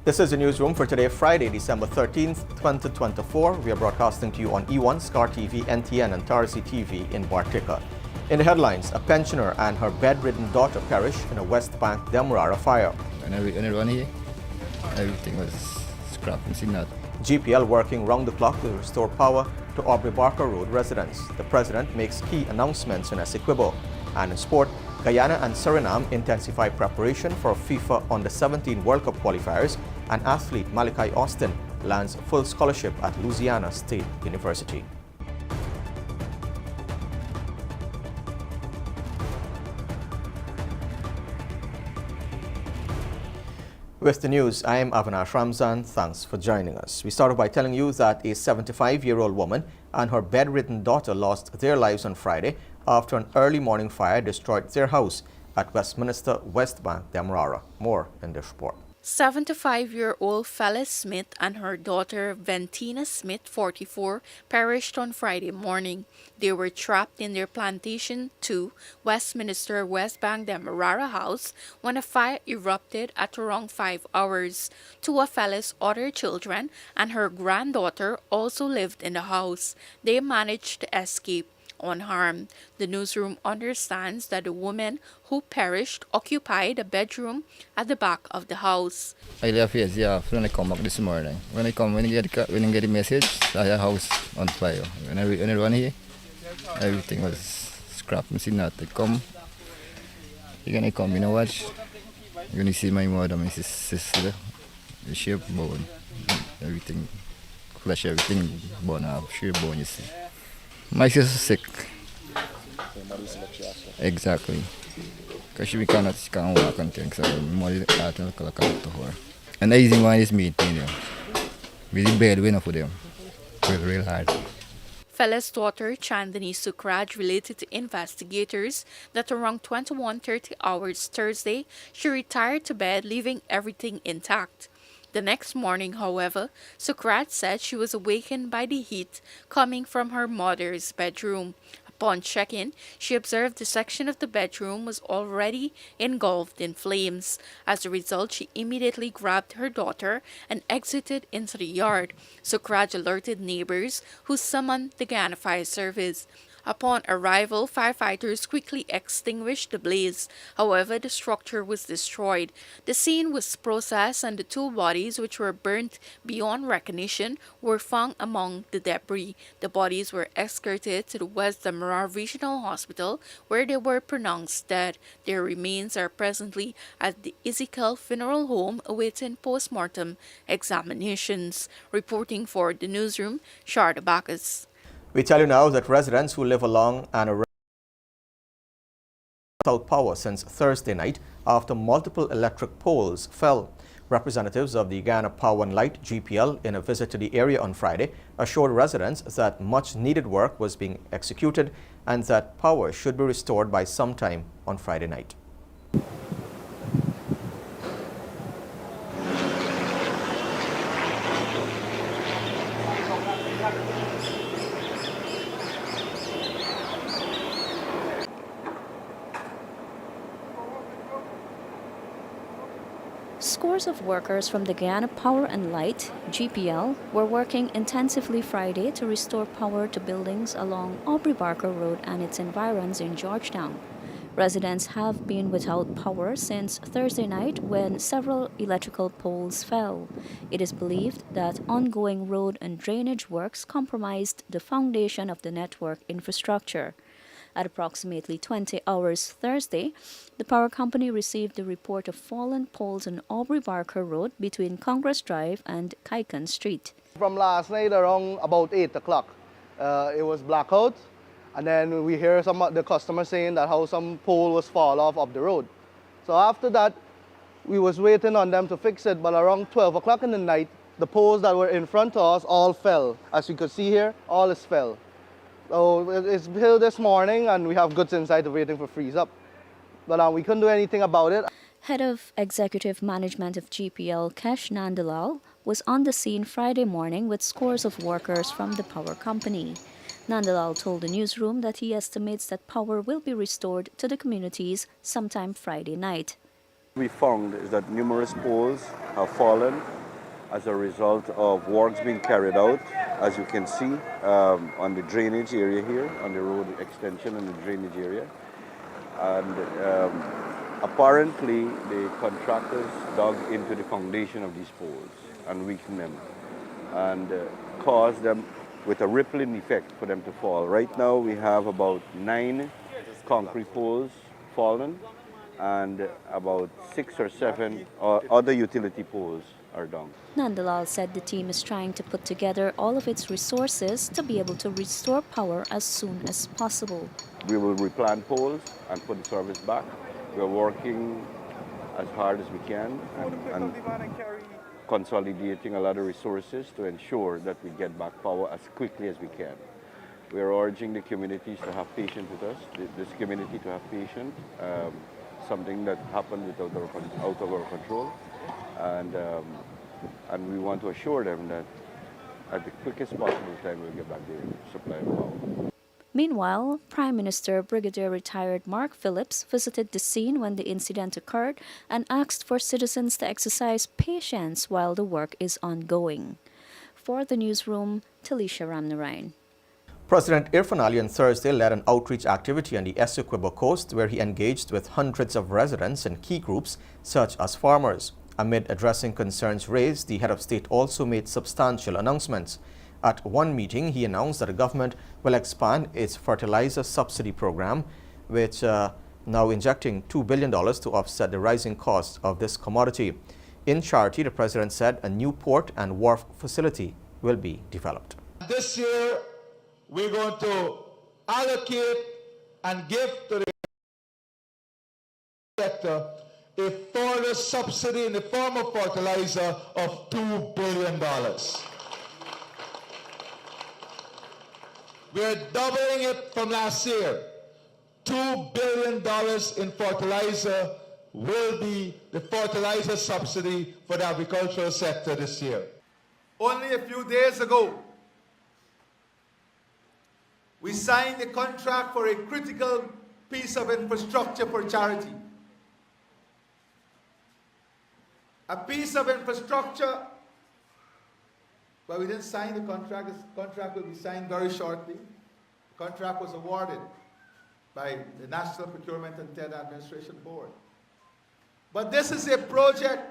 This is the newsroom for today, Friday, December 13th, 2024. We are broadcasting to you on E1, SKAR TV, NTN, and TARZEE TV in Bartica. In the headlines, a pensioner and her bedridden daughter perished in a West Bank Demerara fire. When I run here, everything was scrapped and seen that. GPL working round the clock to restore power to Aubrey Barker Road residents. The president makes key announcements in Essequibo. And in sport, Guyana and Suriname intensify preparation for FIFA Under-17 World Cup qualifiers, and athlete Malachi Austin lands full scholarship at Louisiana State University. With the news, I am Avinash Ramzan. Thanks for joining us. We started by telling you that a 75-year-old woman and her bedridden daughter lost their lives on Friday after an early morning fire destroyed their house at Westminster, West Bank Demerara. More in this report. 75-year-old Phyllis Smith and her daughter Ventina Smith, 44, perished on Friday morning. They were trapped in their Plantation 2, Westminster, West Bank Demerara house when a fire erupted at around 5 hours. Two of Phyllis' other children and her granddaughter also lived in the house. They managed to escape unharmed. The newsroom understands that the woman who perished occupied a bedroom at the back of the house. I left here, yeah, when I come back this morning. When I get the message, I had a house on fire. When I run here, everything was scrapped and seen that. They come, you're gonna come, you know what? You're gonna see my mother, my sister, the shape bone, everything, flesh, everything bone up, shape bone, you see. My sister's sick. Exactly. Because she can't walk and things, so my mother had to look after her. And the easy one is meeting them. Really bad winner for them. It was real hard. Phyllis' daughter Chandani Sukraj related to investigators that around 21:30 hours Thursday, she retired to bed, leaving everything intact. The next morning, however, Sukraj said she was awakened by the heat coming from her mother's bedroom. Upon check-in, she observed the section of the bedroom was already engulfed in flames. As a result, she immediately grabbed her daughter and exited into the yard. Sukraj alerted neighbors, who summoned the Guyana Fire Service. Upon arrival, firefighters quickly extinguished the blaze. However, the structure was destroyed. The scene was processed and the two bodies, which were burnt beyond recognition, were found among the debris. The bodies were escorted to the West Demerara Regional Hospital, where they were pronounced dead. Their remains are presently at the Ezekiel Funeral Home awaiting post-mortem examinations. Reporting for the newsroom, Sharda Bacchus. We tell you now that residents who live along and around without power since Thursday night after multiple electric poles fell. Representatives of the Guyana Power and Light GPL in a visit to the area on Friday assured residents that much needed work was being executed and that power should be restored by sometime on Friday night. Scores of workers from the Guyana Power and Light, GPL, were working intensively Friday to restore power to buildings along Aubrey Barker Road and its environs in Georgetown. Residents have been without power since Thursday night when several electrical poles fell. It is believed that ongoing road and drainage works compromised the foundation of the network infrastructure. At approximately 20 hours Thursday, the power company received the report of fallen poles on Aubrey Barker Road between Congress Drive and Kaikan Street. From last night around about 8 o'clock, it was blackout, and then we hear some of the customers saying that how some pole was fall off the road. So after that, we was waiting on them to fix it, but around 12 o'clock in the night, the poles that were in front of us all fell. As you could see here, all is fell. So it's here this morning and we have goods inside waiting for freeze up. But we couldn't do anything about it. Head of Executive Management of GPL, Kesh Nandalal, was on the scene Friday morning with scores of workers from the power company. Nandalal told the newsroom that he estimates that power will be restored to the communities sometime Friday night. We found is that numerous poles have fallen as a result of works being carried out, as you can see, on the drainage area here, on the road extension and the drainage area. And apparently the contractors dug into the foundation of these poles and weakened them and caused them with a rippling effect for them to fall. Right now we have about 9 concrete poles fallen and about 6 or 7 other utility poles are down. Nandalal said the team is trying to put together all of its resources to be able to restore power as soon as possible. We will replant poles and put the service back. We are working as hard as we can and consolidating a lot of resources to ensure that we get back power as quickly as we can. We are urging the communities to have patience with us, this community to have patience, something that happened out of our control. And we want to assure them that at the quickest possible time we'll get back the supply of power. Meanwhile, Prime Minister Brigadier Retired Mark Phillips visited the scene when the incident occurred and asked for citizens to exercise patience while the work is ongoing. For the newsroom, Talisha Ramnarayan. President Irfan Ali on Thursday led an outreach activity on the Essequibo coast where he engaged with hundreds of residents and key groups such as farmers. Amid addressing concerns raised, the head of state also made substantial announcements. At one meeting, he announced that the government will expand its fertilizer subsidy program, which now injecting $2 billion to offset the rising cost of this commodity. In charity, the president said a new port and wharf facility will be developed. This year, we're going to allocate and give to the sector a further subsidy in the form of fertilizer of $2 billion. We're doubling it from last year. $2 billion in fertilizer will be the fertilizer subsidy for the agricultural sector this year. Only a few days ago, we signed a contract for a critical piece of infrastructure for charity. A piece of infrastructure, but we didn't sign the contract. This contract will be signed very shortly. The contract was awarded by the National Procurement and Tender Administration Board. But this is a project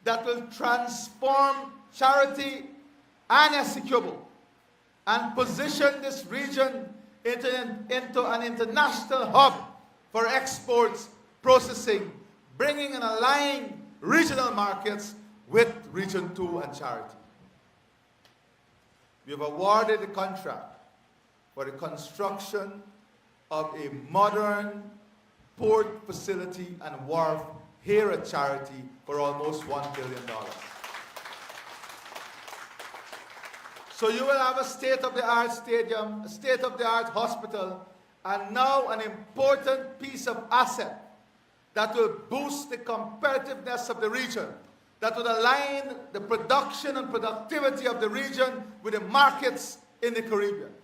that will transform charity and Essequibo and position this region into an international hub for exports, processing, bringing and aligning regional markets with Region 2 and charity. We have awarded the contract for the construction of a modern port facility and wharf here at Charity for almost $1 billion. So you will have a state-of-the-art stadium, a state-of-the-art hospital, and now an important piece of asset that will boost the competitiveness of the region, that will align the production and productivity of the region with the markets in the Caribbean.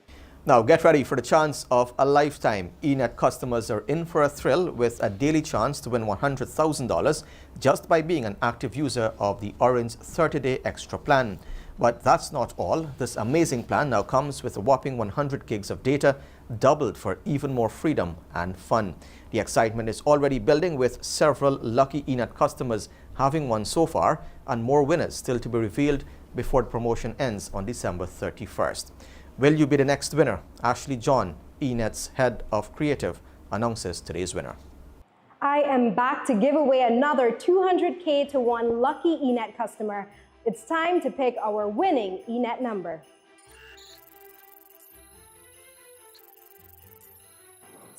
Now get ready for the chance of a lifetime. Enet customers are in for a thrill with a daily chance to win $100,000 just by being an active user of the Orange 30-day extra plan. But that's not all. This amazing plan now comes with a whopping 100 gigs of data, doubled for even more freedom and fun. The excitement is already building with several lucky Enet customers having won so far and more winners still to be revealed before the promotion ends on December 31st. Will you be the next winner? Ashley John, Enet's head of creative, announces today's winner. I am back to give away another $200K to one lucky Enet customer. It's time to pick our winning Enet number.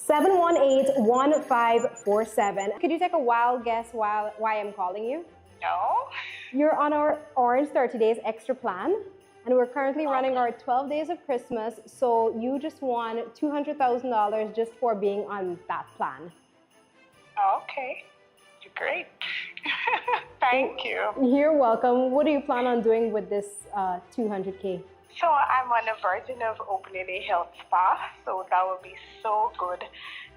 718-1547. Could you take a wild guess why I'm calling you? No. You're on our Orange 30 Days Extra plan, and we're currently running our 12 Days of Christmas, so you just won $200,000 just for being on that plan. Okay. Great. Thank you. You're welcome. What do you plan on doing with this 200K? So I'm on the verge of opening a health spa, so that would be so good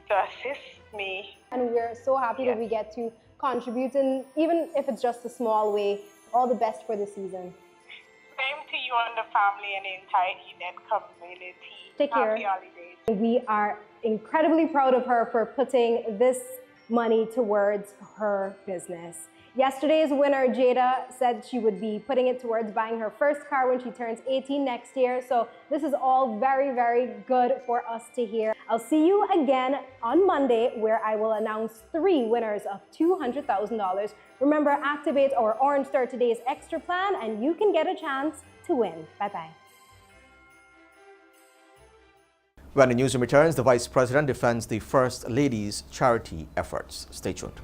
to assist me. And we're so happy that we get to contribute, and even if it's just a small way, all the best for the season. Same to you and the family and the entire Enet community. Take care. Happy holidays. We are incredibly proud of her for putting this money towards her business. Yesterday's winner, Jada, said she would be putting it towards buying her first car when she turns 18 next year. So this is all very, very good for us to hear. I'll see you again on Monday, where I will announce 3 winners of $200,000. Remember, activate our Orange Start Today's Extra Plan and you can get a chance to win. Bye-bye. When the newsroom returns, the Vice President defends the First Lady's charity efforts. Stay tuned.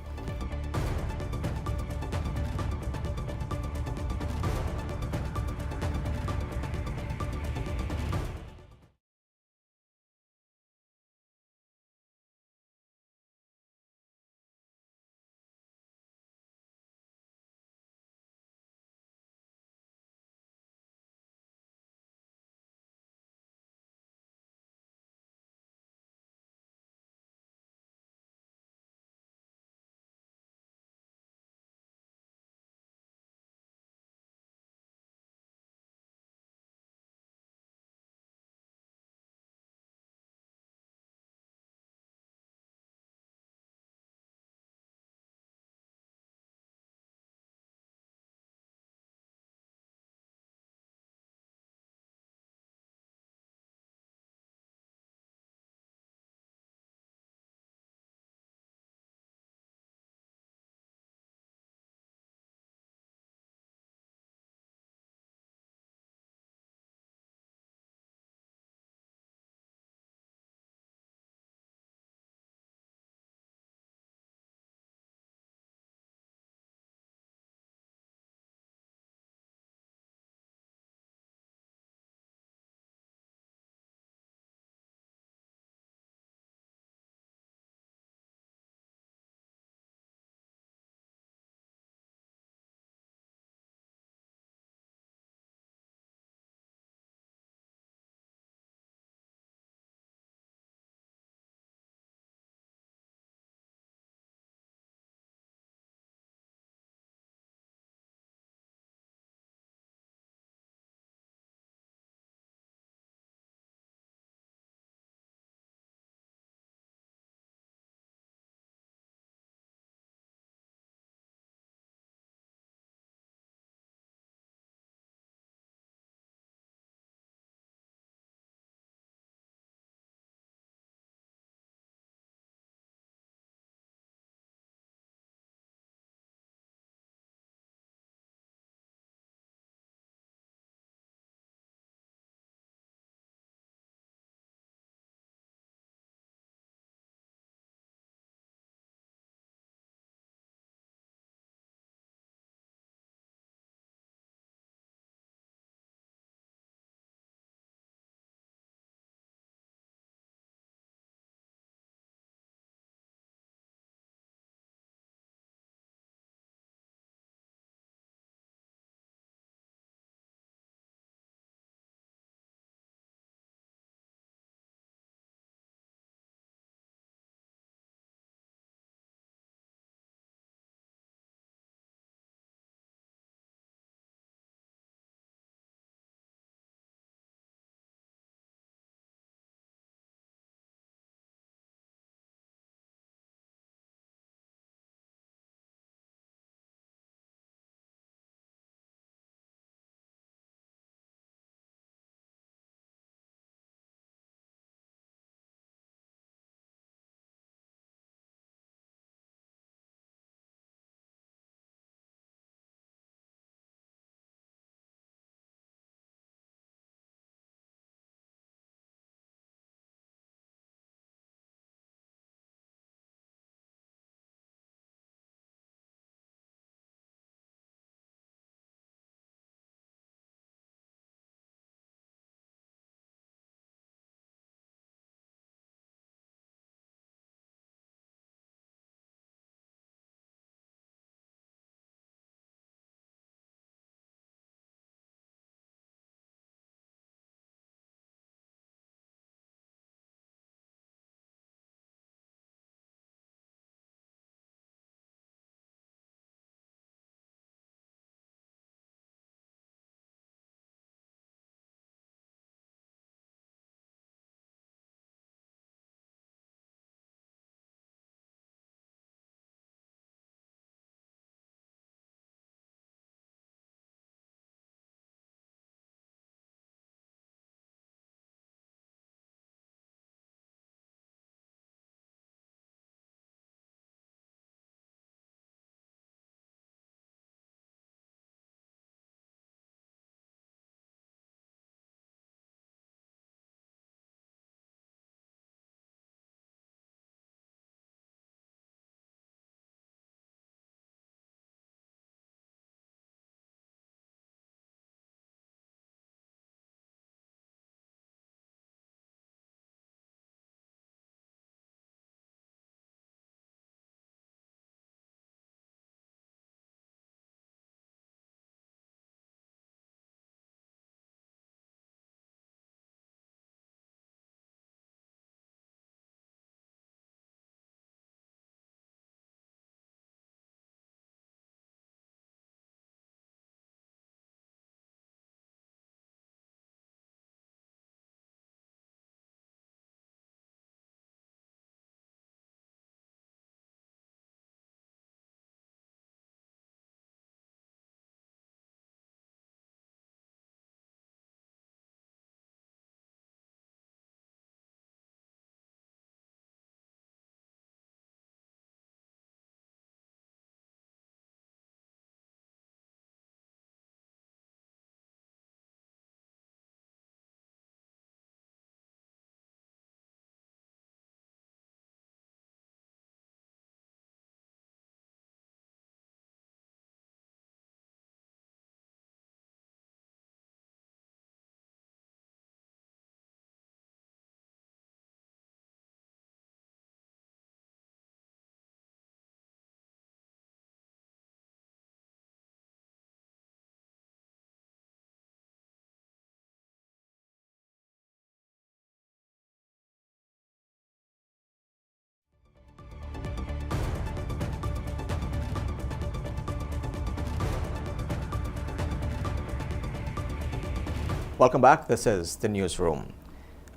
Welcome back. This is the newsroom.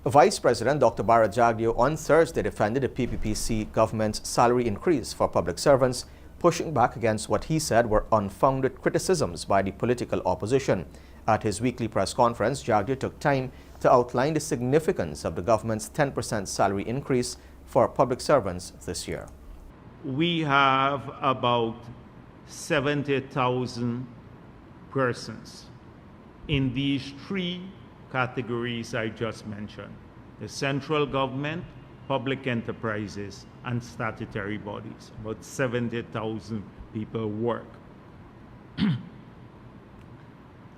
Vice President Dr. Bara Jagdeo on Thursday defended the PPPC government's salary increase for public servants, pushing back against what he said were unfounded criticisms by the political opposition. At his weekly press conference, Jagdeo took time to outline the significance of the government's 10% salary increase for public servants this year. We have about 70,000 persons in these three categories I just mentioned: the central government, public enterprises, and statutory bodies. About 70,000 people work.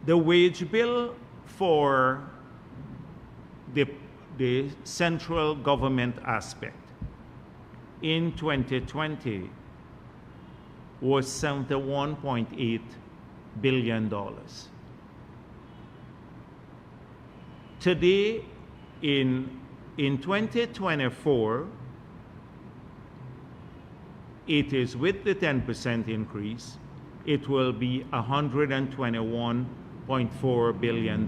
The wage bill for the central government aspect in 2020 was $71.8 billion. Today, in 2024, it is with the 10% increase, it will be $121.4 billion.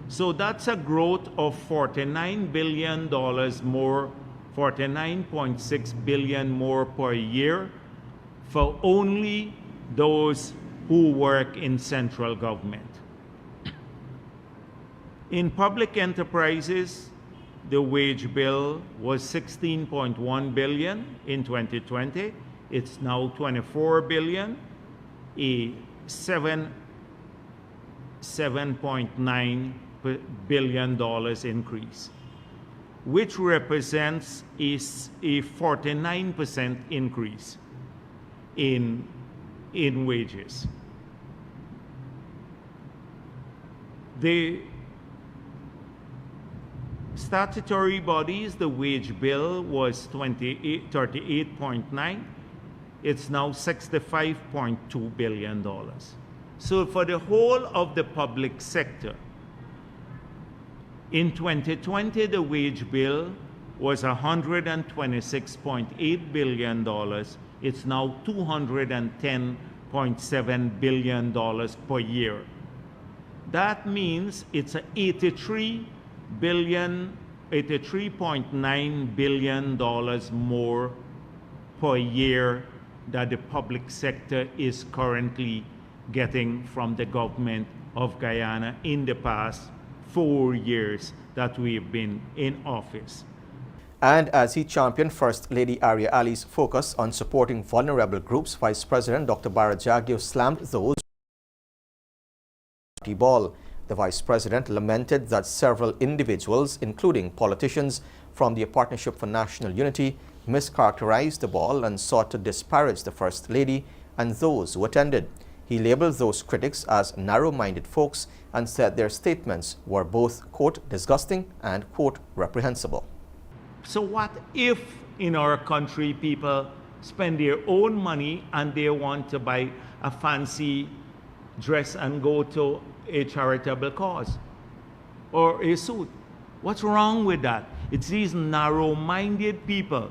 So that's a growth of $49 billion more, $49.6 billion more per year for only those who work in central government. In public enterprises, the wage bill was $16.1 billion in 2020. It's now $24 billion, a $7.9 billion increase, which represents a 49% increase in wages. The statutory bodies, the wage bill was 38.9. It's now $65.2 billion. So for the whole of the public sector, in 2020, the wage bill was $126.8 billion. It's now $210.7 billion per year. That means it's a $83.9 billion more per year that the public sector is currently getting from the government of Guyana in the past 4 years that we've been in office. And as he championed First Lady Arya Ali's focus on supporting vulnerable groups, Vice President Dr. Bara Jagdeo slammed those ball. The Vice President lamented that several individuals, including politicians from the Partnership for National Unity, mischaracterized the ball and sought to disparage the First Lady and those who attended. He labeled those critics as narrow-minded folks and said their statements were both, quote, disgusting and, quote, reprehensible. So what if in our country people spend their own money and they want to buy a fancy dress and go to a charitable cause or a suit? What's wrong with that? It's these narrow-minded people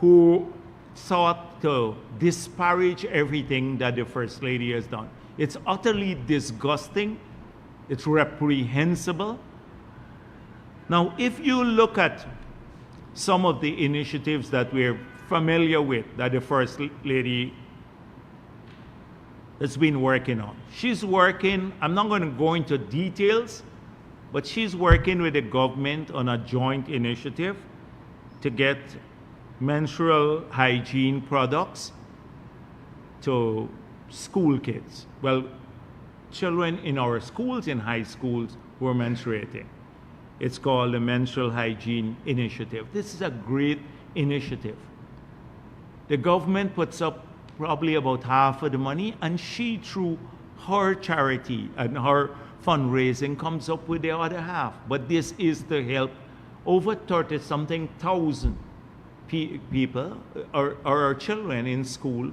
who sought to disparage everything that the First Lady has done. It's utterly disgusting. It's reprehensible. Now, if you look at some of the initiatives that we're familiar with that the First Lady has been working on. She's working, I'm not going to go into details, but she's working with the government on a joint initiative to get menstrual hygiene products to school kids. Well, children in our schools, in high schools, who are menstruating. It's called the Menstrual Hygiene Initiative. This is a great initiative. The government puts up probably about half of the money, and she, through her charity and her fundraising, comes up with the other half. But this is to help over 30-something thousand people or children in school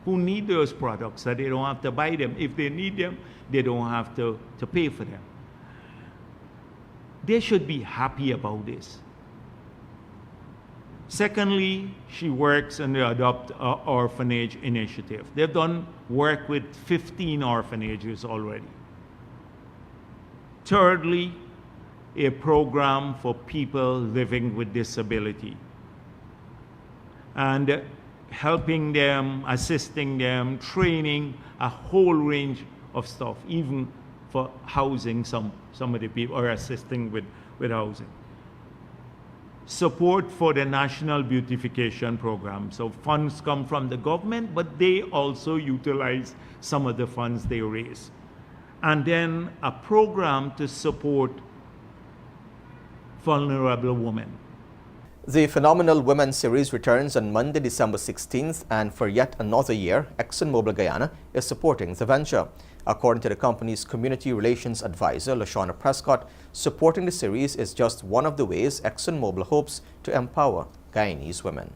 who need those products, that they don't have to buy them. If they need them, they don't have to pay for them. They should be happy about this. Secondly, she works on the Adopt Orphanage Initiative. They've done work with 15 orphanages already. Thirdly, a program for people living with disability and helping them, assisting them, training, a whole range of stuff, even for housing some of the people, or assisting with housing. Support for the National Beautification Program. So funds come from the government, but they also utilize some of the funds they raise. And then a program to support vulnerable women. The Phenomenal Women Series returns on Monday, December 16th, and for yet another year, ExxonMobil Guyana is supporting the venture. According to the company's community relations advisor, LaShawna Prescott, supporting the series is just one of the ways ExxonMobil hopes to empower Guyanese women.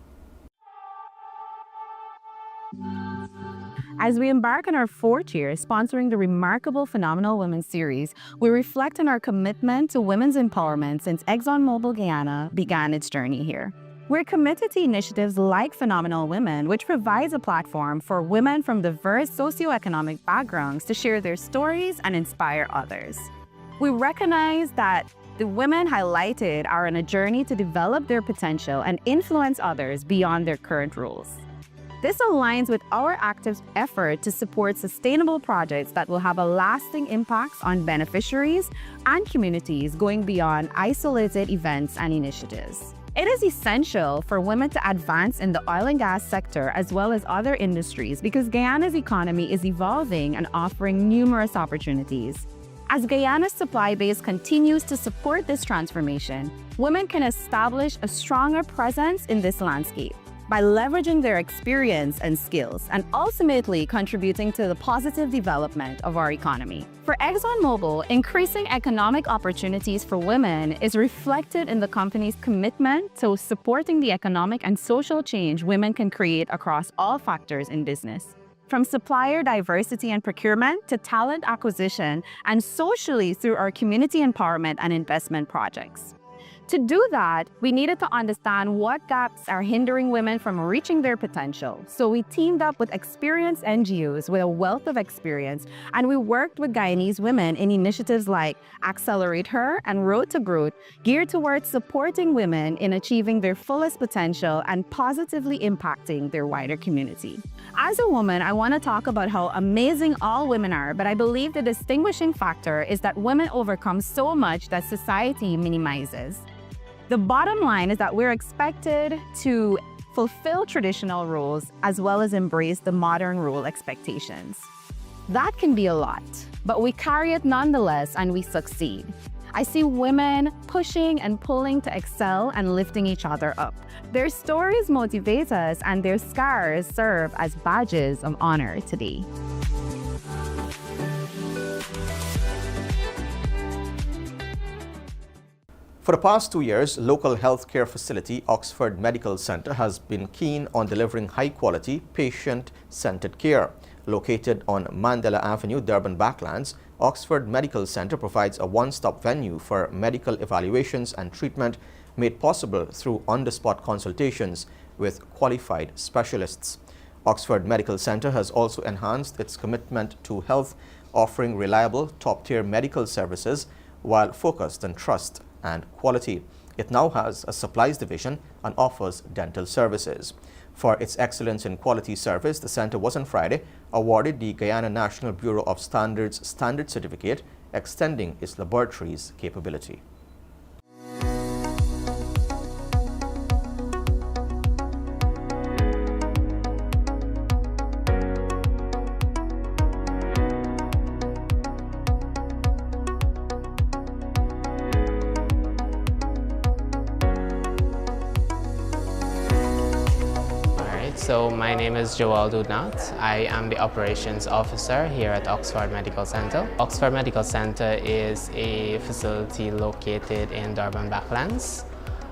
As we embark on our 4th year sponsoring the remarkable Phenomenal Women series, we reflect on our commitment to women's empowerment since ExxonMobil Guyana began its journey here. We're committed to initiatives like Phenomenal Women, which provides a platform for women from diverse socioeconomic backgrounds to share their stories and inspire others. We recognize that the women highlighted are on a journey to develop their potential and influence others beyond their current roles. This aligns with our active effort to support sustainable projects that will have a lasting impact on beneficiaries and communities going beyond isolated events and initiatives. It is essential for women to advance in the oil and gas sector as well as other industries because Guyana's economy is evolving and offering numerous opportunities. As Guyana's supply base continues to support this transformation, women can establish a stronger presence in this landscape by leveraging their experience and skills and ultimately contributing to the positive development of our economy. For ExxonMobil, increasing economic opportunities for women is reflected in the company's commitment to supporting the economic and social change women can create across all factors in business. From supplier diversity and procurement to talent acquisition and socially through our community empowerment and investment projects. To do that, we needed to understand what gaps are hindering women from reaching their potential. So we teamed up with experienced NGOs with a wealth of experience, and we worked with Guyanese women in initiatives like Accelerate Her and Road to Growth, geared towards supporting women in achieving their fullest potential and positively impacting their wider community. As a woman, I want to talk about how amazing all women are, but I believe the distinguishing factor is that women overcome so much that society minimizes. The bottom line is that we're expected to fulfill traditional roles as well as embrace the modern role expectations. That can be a lot, but we carry it nonetheless and we succeed. I see women pushing and pulling to excel and lifting each other up. Their stories motivate us and their scars serve as badges of honor today. For the past 2 years, local healthcare facility Oxford Medical Center has been keen on delivering high-quality, patient-centered care. Located on Mandela Avenue, Durban Backlands, Oxford Medical Center provides a one-stop venue for medical evaluations and treatment made possible through on-the-spot consultations with qualified specialists. Oxford Medical Center has also enhanced its commitment to health, offering reliable, top-tier medical services while focused on trust and quality. It now has a supplies division and offers dental services. For its excellence in quality service, the center was on Friday awarded the Guyana National Bureau of Standards Standard Certificate, extending its laboratory's capability. So my name is Joel Dudnat. I am the Operations Officer here at Oxford Medical Center. Oxford Medical Center is a facility located in Durban Backlands.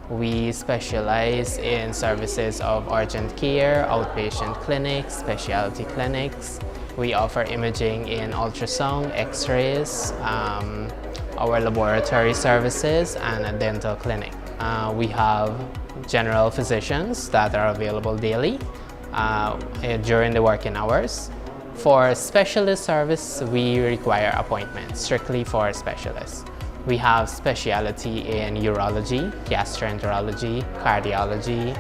We specialize in services of urgent care, outpatient clinics, specialty clinics. We offer imaging in ultrasound, x-rays, our laboratory services, and a dental clinic. We have general physicians that are available daily during the working hours. For specialist service, we require appointments strictly for specialists. We have specialty in urology, gastroenterology, cardiology,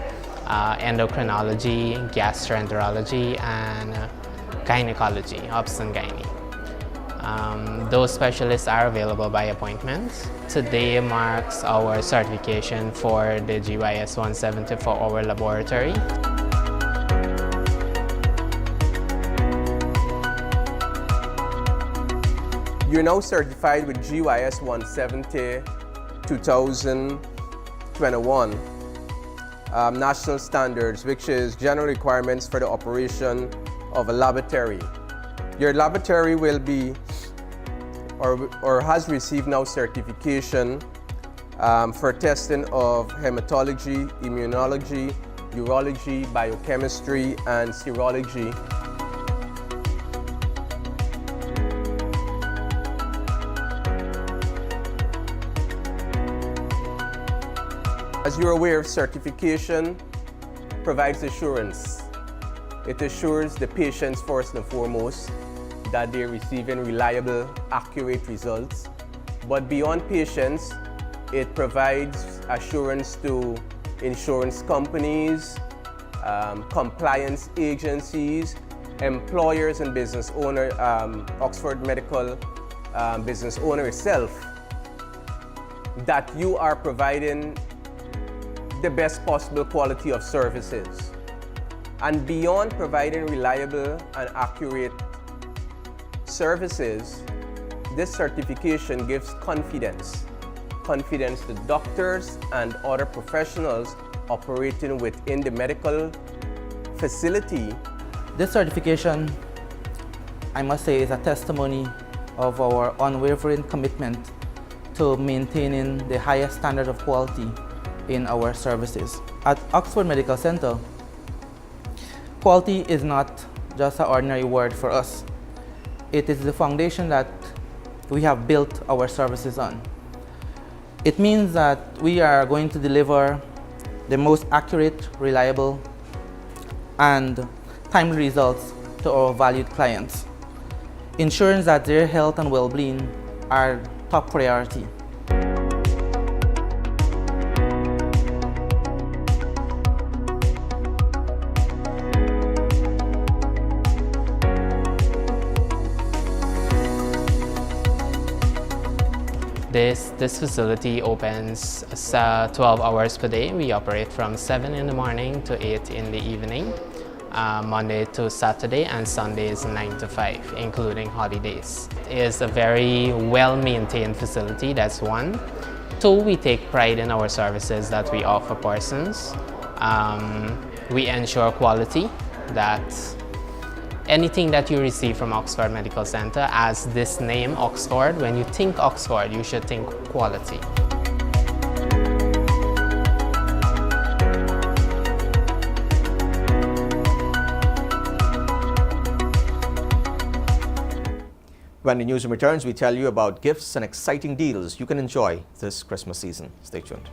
endocrinology, gastroenterology, and gynecology, obs and gynae. Those specialists are available by appointment. Today marks our certification for the GYS 170 for our laboratory. You're now certified with GYS 170 2021 national standards, which is general requirements for the operation of a laboratory. Your laboratory will be or has received now certification for testing of hematology, immunology, urology, biochemistry, and serology. As you're aware, certification provides assurance. It assures the patients first and foremost that they're receiving reliable, accurate results. But beyond patients, it provides assurance to insurance companies, compliance agencies, employers and business owner, Oxford Medical business owner itself, that you are providing the best possible quality of services. And beyond providing reliable and accurate services, this certification gives confidence to doctors and other professionals operating within the medical facility. This certification, I must say, is a testimony of our unwavering commitment to maintaining the highest standard of quality in our services. At Oxford Medical Center, quality is not just an ordinary word for us. It is the foundation that we have built our services on. It means that we are going to deliver the most accurate, reliable, and timely results to our valued clients, ensuring that their health and well-being are top priority. This facility opens 12 hours per day. We operate from 7 in the morning to 8 in the evening, Monday to Saturday, and Sundays 9 to 5, including holidays. It is a very well-maintained facility, that's one. Two, we take pride in our services that we offer persons. We ensure quality, that anything that you receive from Oxford Medical Center, as this name, Oxford, when you think Oxford, you should think quality. When the newsroom returns, we tell you about gifts and exciting deals you can enjoy this Christmas season. Stay tuned.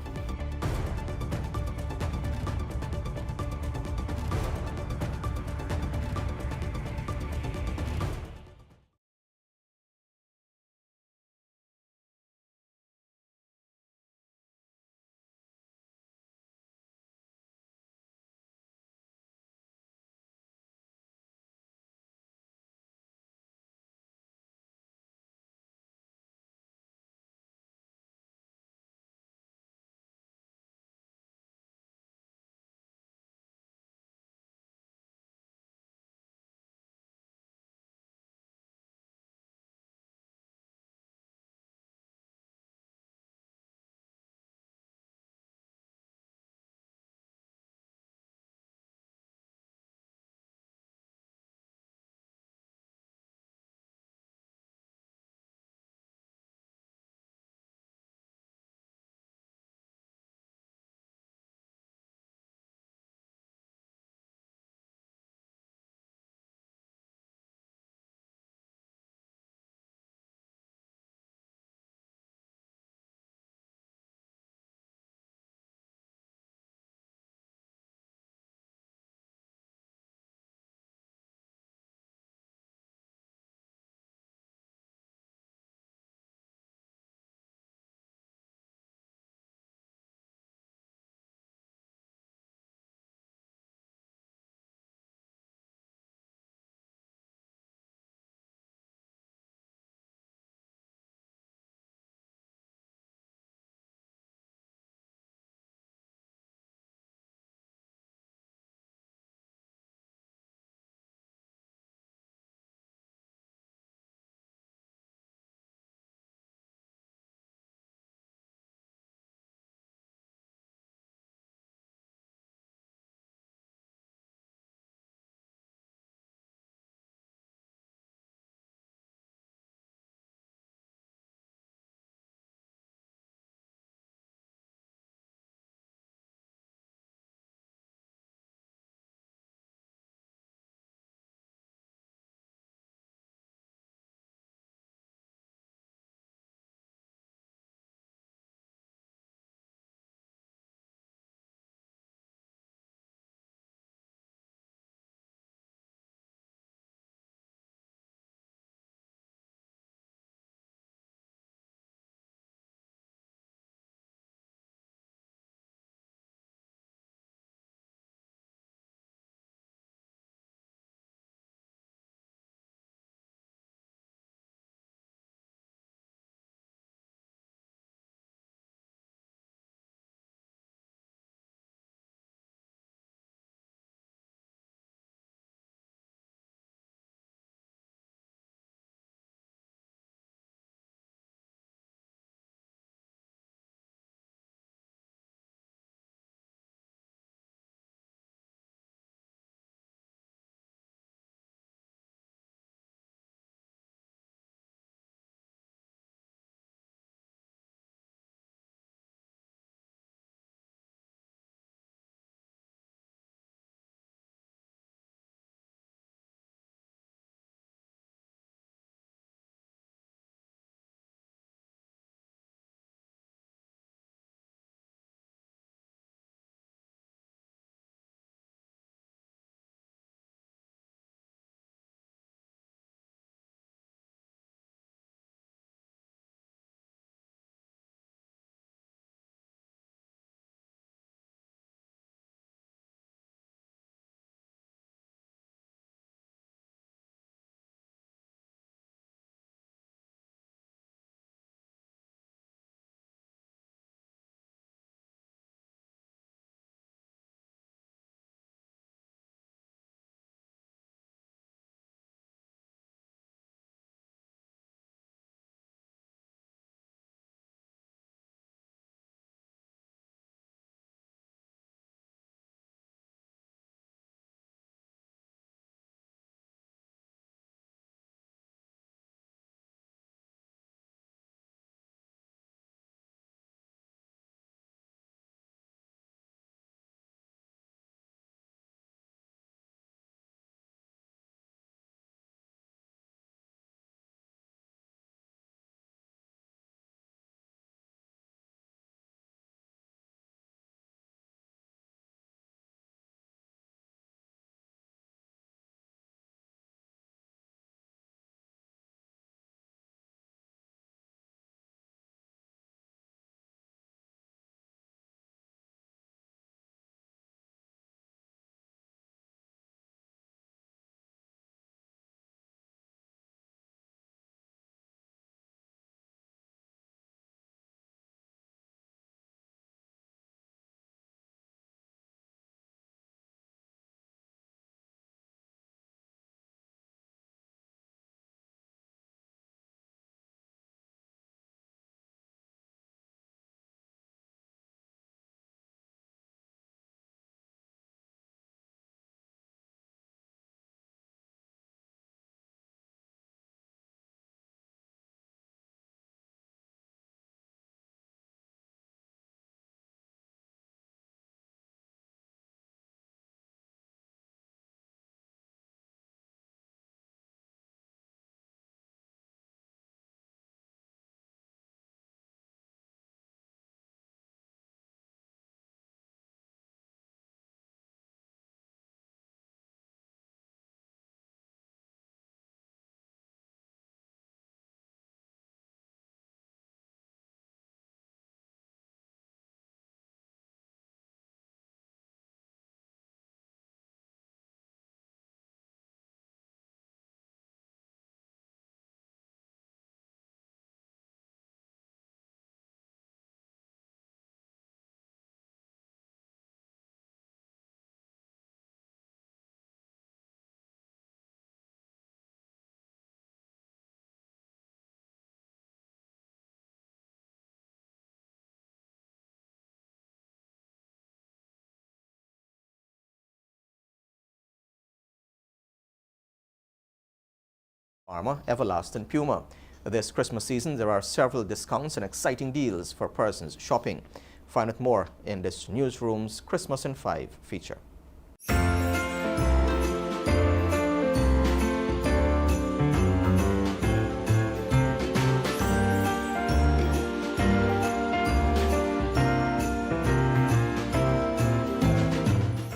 Armour, Everlasting Puma. This Christmas season, there are several discounts and exciting deals for persons shopping. Find out more in this newsroom's Christmas in 5 feature.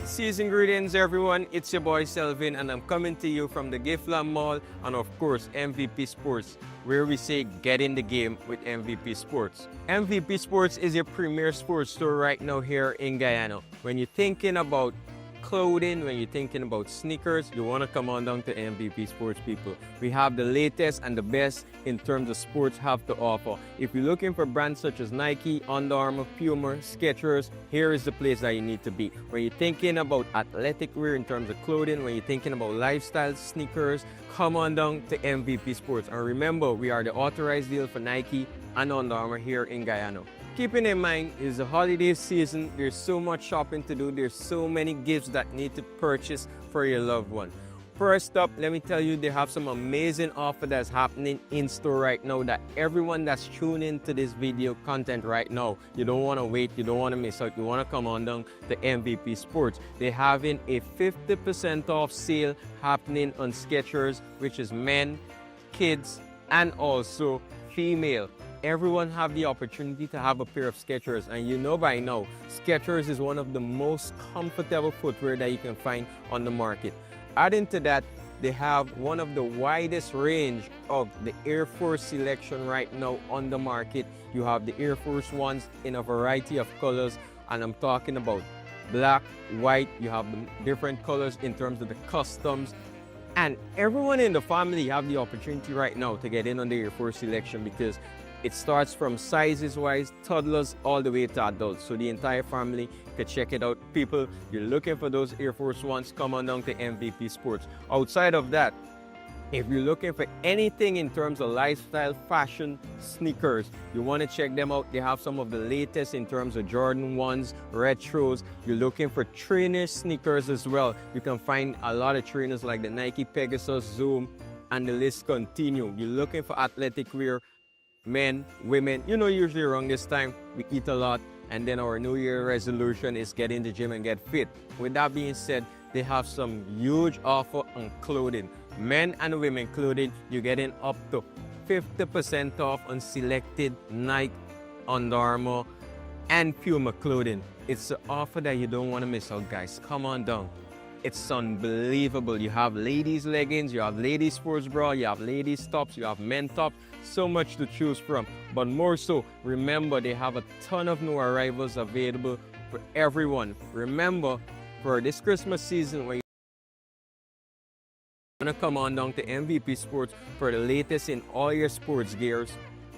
Season greetings everyone, it's your boy Selvin and I'm coming to you from the Giftland Mall and of course MVP Sports, where we say get in the game with MVP Sports. MVP Sports is your premier sports store right now here in Guyana. When you're thinking about clothing, when you're thinking about sneakers, you want to come on down to MVP Sports, people. We have the latest and the best in terms of sports have to offer. If you're looking for brands such as Nike, Under Armour, Puma, Skechers, here is the place that you need to be. When you're thinking about athletic wear in terms of clothing, when you're thinking about lifestyle sneakers, come on down to MVP Sports. And remember, we are the authorized deal for Nike and Under Armour here in Guyana. Keeping in mind, it's the holiday season, there's so much shopping to do, there's so many gifts that need to purchase for your loved one. First up, let me tell you, they have some amazing offer that's happening in store right now that everyone that's tuning into this video content right now, you don't want to wait, you don't want to miss out, you want to come on down to MVP Sports. They're having a 50% off sale happening on Skechers, which is men, kids, and also female. Everyone have the opportunity to have a pair of Skechers, and you know by now, Skechers is one of the most comfortable footwear that you can find on the market. Adding to that, they have one of the widest range of the Air Force selection right now on the market. You have the Air Force Ones in a variety of colors, and I'm talking about black, white, you have the different colors in terms of the customs. And everyone in the family have the opportunity right now to get in on the Air Force selection because it starts from sizes wise, toddlers all the way to adults. So the entire family can check it out. People, you're looking for those Air Force Ones, come on down to MVP Sports. Outside of that, if you're looking for anything in terms of lifestyle, fashion, sneakers, you want to check them out. They have some of the latest in terms of Jordan 1s, retros. You're looking for trainer sneakers as well. You can find a lot of trainers like the Nike Pegasus, Zoom, and the list continue. You're looking for athletic wear, men, women, you know, usually around this time we eat a lot, and then our New Year resolution is get in the gym and get fit. With that being said, they have some huge offer on clothing. Men and women clothing, you're getting up to 50% off on selected Nike, Under Armour, and Puma clothing. It's an offer that you don't want to miss out, guys. Come on down. It's unbelievable. You have ladies leggings, you have ladies sports bra, you have ladies tops, you have men tops, so much to choose from. But more so, remember they have a ton of new arrivals available for everyone. Remember, for this Christmas season, when you want to come on down to MVP Sports for the latest in all your sports gears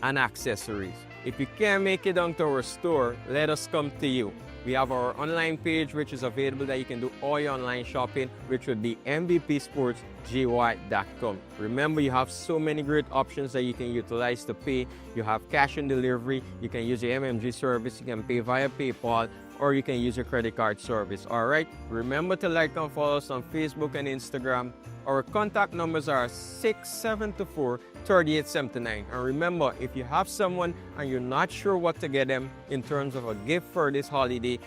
and accessories. If you can't make it down to our store, let us come to you. We have our online page which is available that you can do all your online shopping, which would be mvpsportsgy.com. Remember, you have so many great options that you can utilize to pay. You have cash on delivery, you can use your MMG service, you can pay via PayPal, or you can use your credit card service. Alright, remember to like and follow us on Facebook and Instagram. Our contact numbers are 6724-3879. And remember, if you have someone and you're not sure what to get them in terms of a gift for this holiday,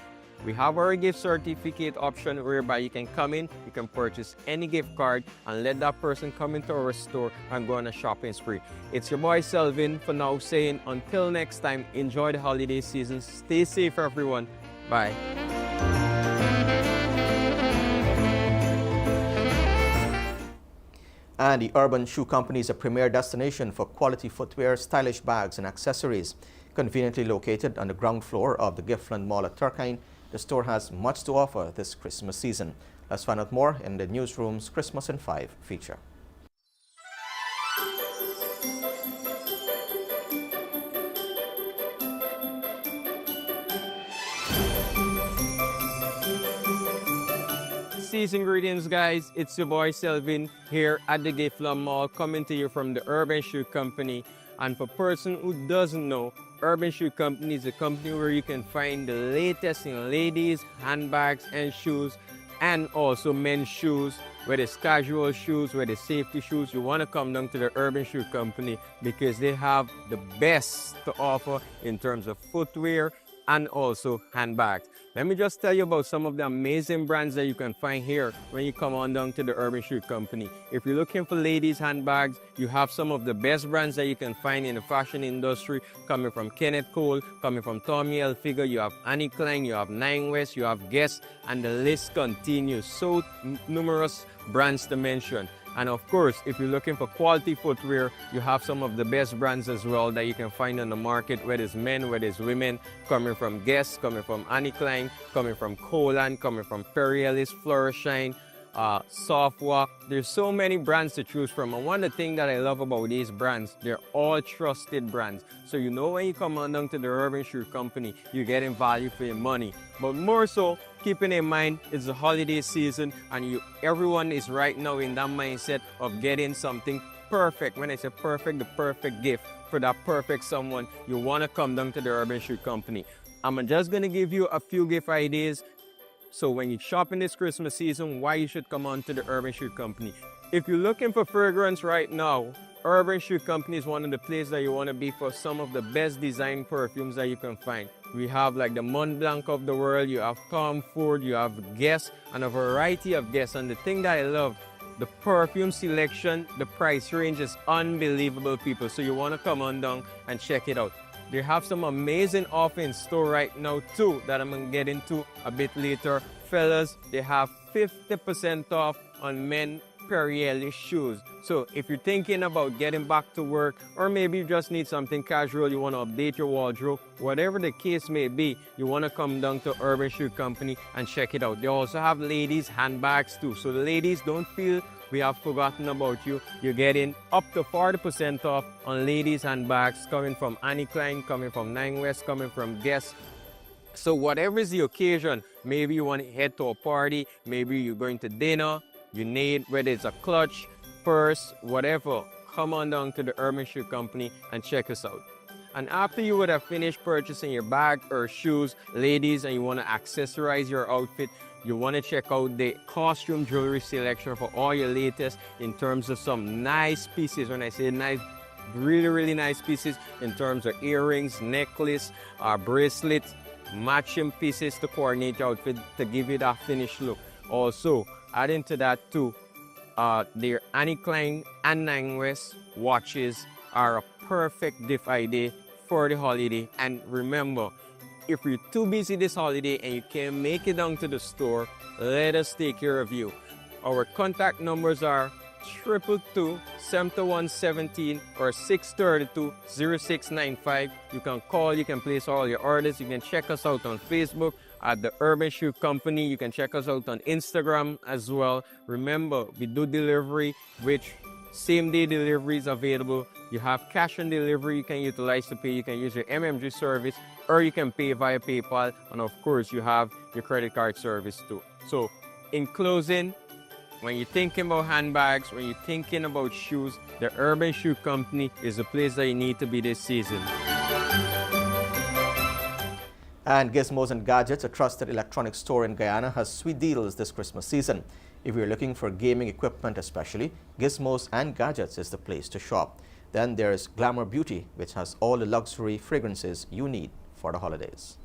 we have our gift certificate option whereby you can come in, you can purchase any gift card and let that person come into our store and go on a shopping spree. It's your boy Selvin for now saying until next time, enjoy the holiday season, stay safe everyone, bye. And the Urban Shoe Company is a premier destination for quality footwear, stylish bags and accessories. Conveniently located on the ground floor of the Giftland Mall at Turkine, the store has much to offer this Christmas season. Let's find out more in the newsroom's Christmas in 5 feature. Season greetings, guys. It's your boy Selvin here at the Giftland Mall, coming to you from the Urban Shoe Company. And for person who doesn't know, Urban Shoe Company is a company where you can find the latest in ladies, handbags, and shoes, and also men's shoes, whether it's casual shoes, whether it's safety shoes, you want to come down to the Urban Shoe Company because they have the best to offer in terms of footwear and also handbags. Let me just tell you about some of the amazing brands that you can find here when you come on down to the Urban Shoe Company. If you're looking for ladies' handbags, you have some of the best brands that you can find in the fashion industry, coming from Kenneth Cole, coming from Tommy Hilfiger, you have Annie Klein, you have Nine West, you have Guess, and the list continues. So numerous brands to mention. And of course, if you're looking for quality footwear, you have some of the best brands as well that you can find on the market, whether it's men, whether it's women, coming from Guess, coming from Annie Klein, coming from Colan, coming from Perry Ellis, Flourishine, Softwalk. There's so many brands to choose from. And one of the things that I love about these brands, they're all trusted brands. So you know when you come on down to the Urban Shoe Company, you're getting value for your money. But more so, keeping in mind it's the holiday season and everyone is right now in that mindset of getting something perfect. When I say perfect, the perfect gift for that perfect someone, you want to come down to the Urban Shoe Company. I'm just going to give you a few gift ideas. So when you shop in this Christmas season, why you should come on to the Urban Shoe Company. If you're looking for fragrance right now, Urban Shoe Company is one of the places that you want to be for some of the best design perfumes that you can find. We have like the Mont Blanc of the world, you have Tom Ford, you have Guess, and a variety of Guess. And the thing that I love, the perfume selection, the price range is unbelievable, people. So you want to come on down and check it out. They have some amazing offer in store right now too that I'm going to get into a bit later. Fellas, they have 50% off on men Perry Ellis shoes. So if you're thinking about getting back to work, or maybe you just need something casual, you want to update your wardrobe, whatever the case may be, you want to come down to Urban Shoe Company and check it out. They also have ladies handbags too. So the ladies, don't feel we have forgotten about you. You're getting up to 40% off on ladies handbags coming from Annie Klein, coming from Nine West, coming from Guess. So whatever is the occasion, maybe you want to head to a party, maybe you're going to dinner, you need, whether it's a clutch, purse, whatever, come on down to the Urban Shoe Company and check us out. And after you would have finished purchasing your bag or shoes, ladies, and you want to accessorize your outfit, you want to check out the costume jewelry selection for all your latest in terms of some nice pieces. When I say nice, really nice pieces in terms of earrings, necklace, bracelets, matching pieces to coordinate your outfit to give you that finished look. Also, adding to that too, their Annie Klein and Nine West watches are a perfect gift idea for the holiday. And remember, if you're too busy this holiday and you can't make it down to the store, let us take care of you. Our contact numbers are 222-7117 or 632-0695. You can call, you can place all your orders. You can check us out on Facebook at the Urban Shoe Company. You can check us out on Instagram as well. Remember, we do delivery, which same-day delivery is available. You have cash on delivery you can utilize to pay. You can use your MMG service or you can pay via PayPal. And of course, you have your credit card service too. So in closing, when you're thinking about handbags, when you're thinking about shoes, the Urban Shoe Company is the place that you need to be this season. And Gizmos and Gadgets, a trusted electronics store in Guyana, has sweet deals this Christmas season. If you're looking for gaming equipment especially, Gizmos and Gadgets is the place to shop. Then there's Glamour Beauty, which has all the luxury fragrances you need for the holidays.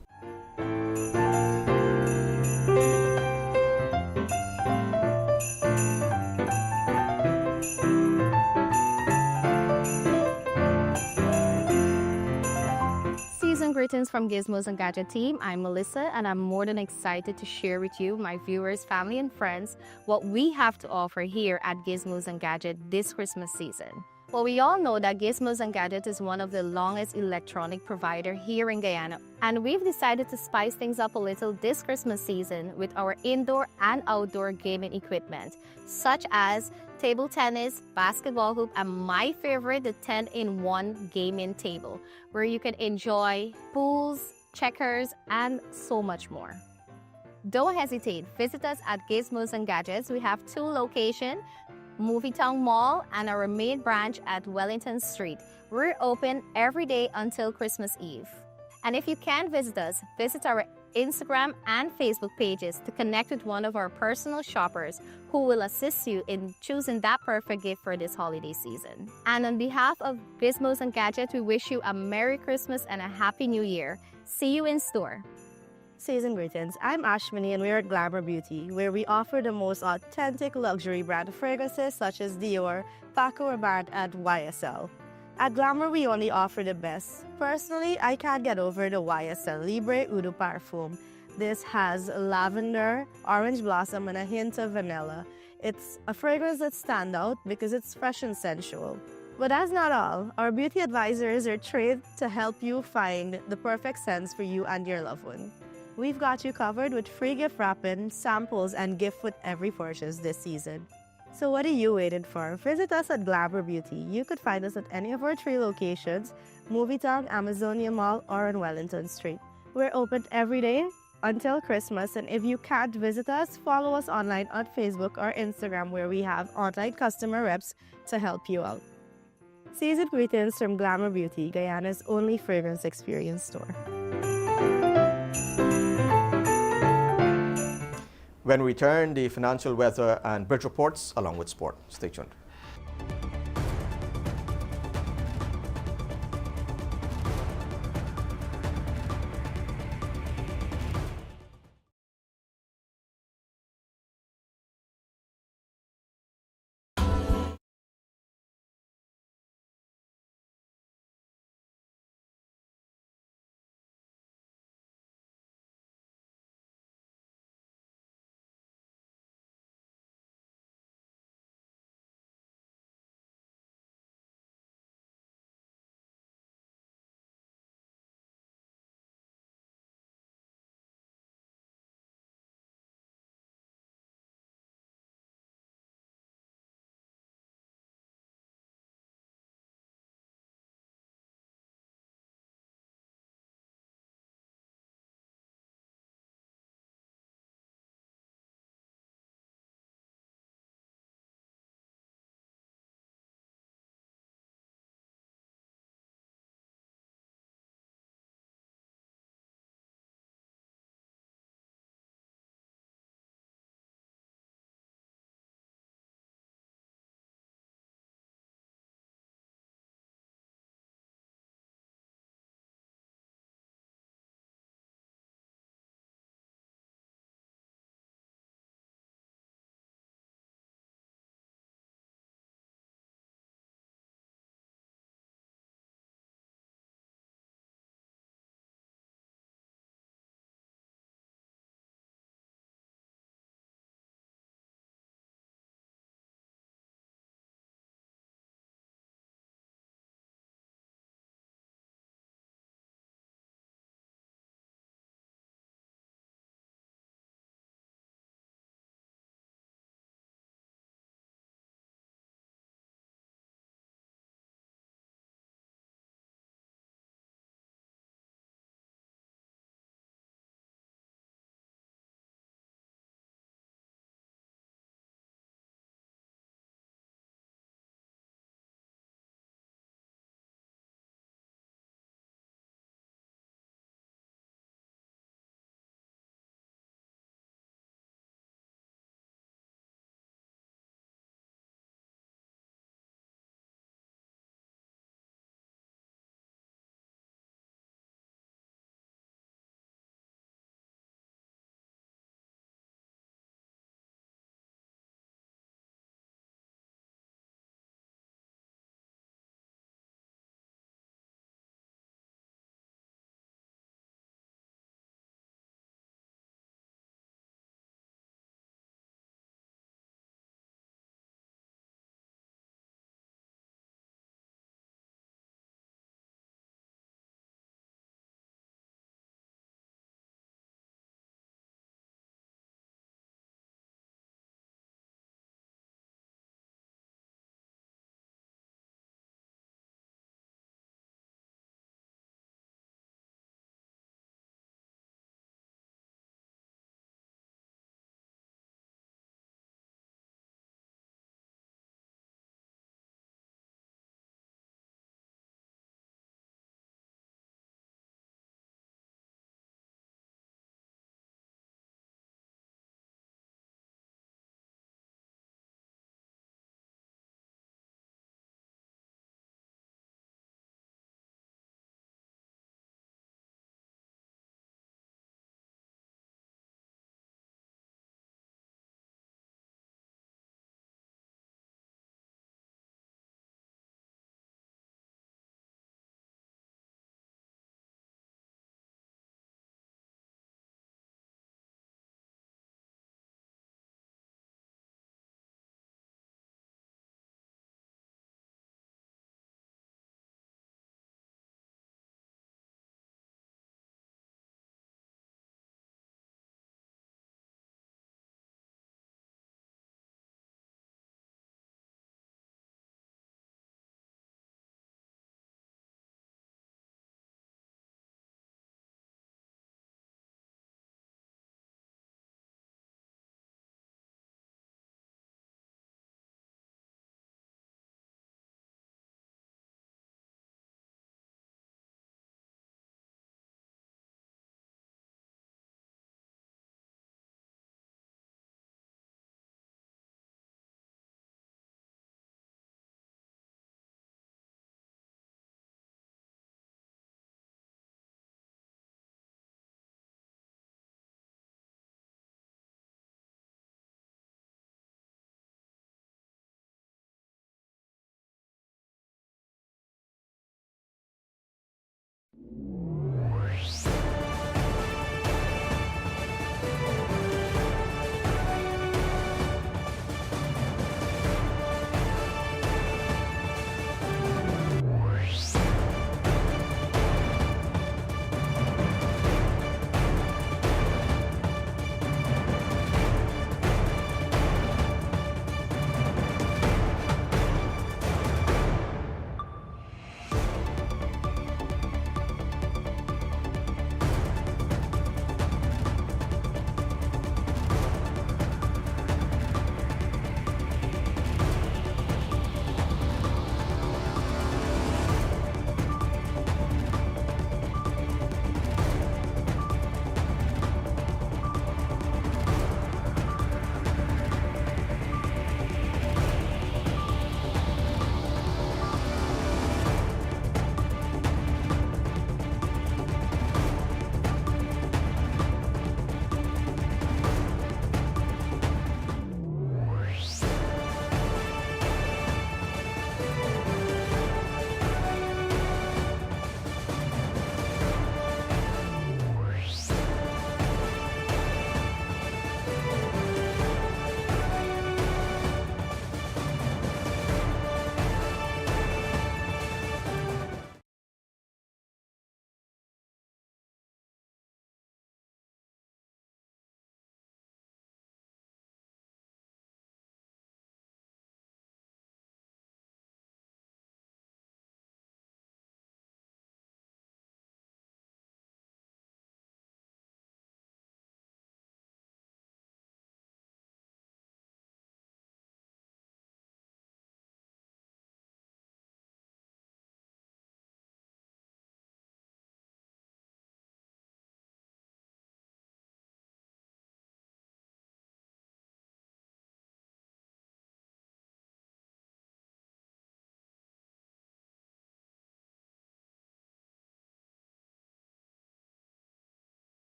Greetings from Gizmos and Gadget team. I'm Melissa and I'm more than excited to share with you, my viewers, family and friends, what we have to offer here at Gizmos and Gadget this Christmas season. Well, we all know that Gizmos and Gadget is one of the longest electronic provider here in Guyana, and we've decided to spice things up a little this Christmas season with our indoor and outdoor gaming equipment, such as table tennis, basketball hoop, and my favorite, the 10-in-1 gaming table, where you can enjoy pools, checkers, and so much more. Don't hesitate, visit us at Gizmos and Gadgets. We have two locations, Movie Town Mall and our main branch at Wellington Street. We're open every day until Christmas Eve. And if you can't visit us, visit our Instagram and Facebook pages to connect with one of our personal shoppers who will assist you in choosing that perfect gift for this holiday season. And on behalf of Gizmos and Gadget, we wish you a Merry Christmas and a Happy New Year. See you in store. Season greetings. I'm Ashmani and we're at Glamour Beauty, where we offer the most authentic luxury brand fragrances such as Dior, Paco Rabanne, and YSL. At Glamour, we only offer the best. Personally, I can't get over the YSL Libre Oud de Parfum. This has lavender, orange blossom, and a hint of vanilla. It's a fragrance that stands out because it's fresh and sensual. But that's not all. Our beauty advisors are trained to help you find the perfect scents for you and your loved one. We've got you covered with free gift wrapping, samples, and gift with every purchase this season. So what are you waiting for? Visit us at Glamour Beauty. You could find us at any of our 3 locations, Movietown, Amazonia Mall, or on Wellington Street. We're open every day until Christmas, and if you can't visit us, follow us online on Facebook or Instagram, where we have online customer reps to help you out. Season greetings from Glamour Beauty, Guyana's only fragrance experience store. When we return, the financial, weather, and bridge reports along with sport. Stay tuned.